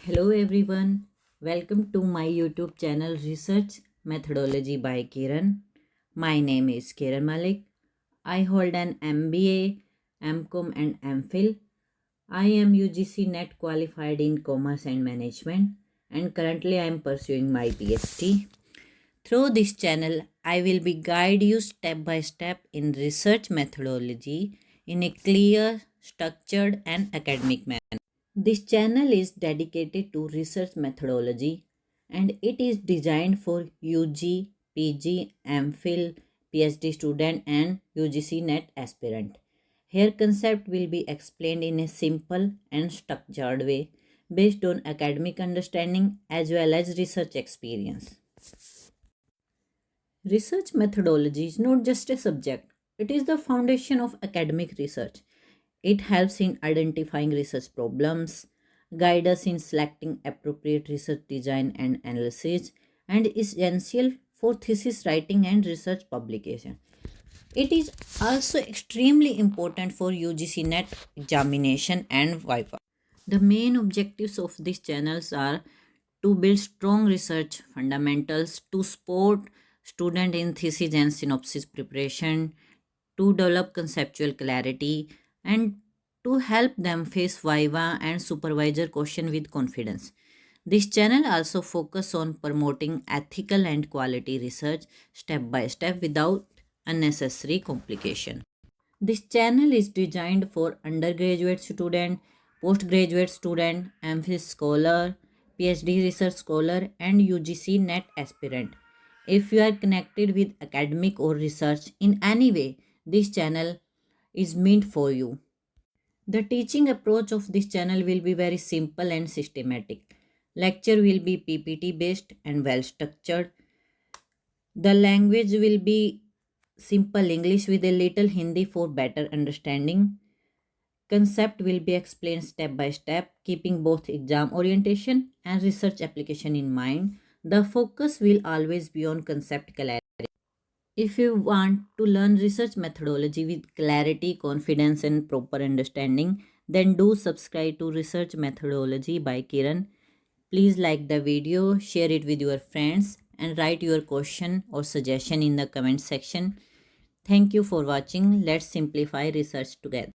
Hello everyone, welcome to my YouTube channel Research Methodology by Kiran. My name is Kiran Malik. I hold an MBA, MCOM and MPhil. I am UGC NET qualified in Commerce and Management and currently I am pursuing my PhD. Through this channel, I will be guide you step by step in research methodology in a clear, structured and academic manner. This channel is dedicated to research methodology and it is designed for UG, PG, MPhil, PhD student and UGC NET aspirant. Here concept will be explained in a simple and structured way based on academic understanding as well as research experience. Research methodology is not just a subject, it is the foundation of academic research. It helps in identifying research problems, guide us in selecting appropriate research design and analysis, and is essential for thesis writing and research publication. It is also extremely important for UGC NET examination and Viva. The main objectives of these channels are to build strong research fundamentals, to support student in thesis and synopsis preparation, to develop conceptual clarity, and to help them face Viva and supervisor question with confidence. This channel also focus on promoting ethical and quality research step by step without unnecessary complication. This channel is designed for undergraduate student, postgraduate student, MPhil scholar, PhD research scholar, and UGC NET aspirant. If you are connected with academic or research in any way, this channel is meant for you. The teaching approach of this channel will be very simple and systematic. Lecture will be PPT based and well structured. The language will be simple English with a little Hindi for better understanding. Concept will be explained step by step, keeping both exam orientation and research application in mind. The focus will always be on concept clarity. If you want to learn research methodology with clarity, confidence, and proper understanding, then do subscribe to Research Methodology by Kiran. Please like the video, share it with your friends, and write your question or suggestion in the comment section. Thank you for watching. Let's simplify research together.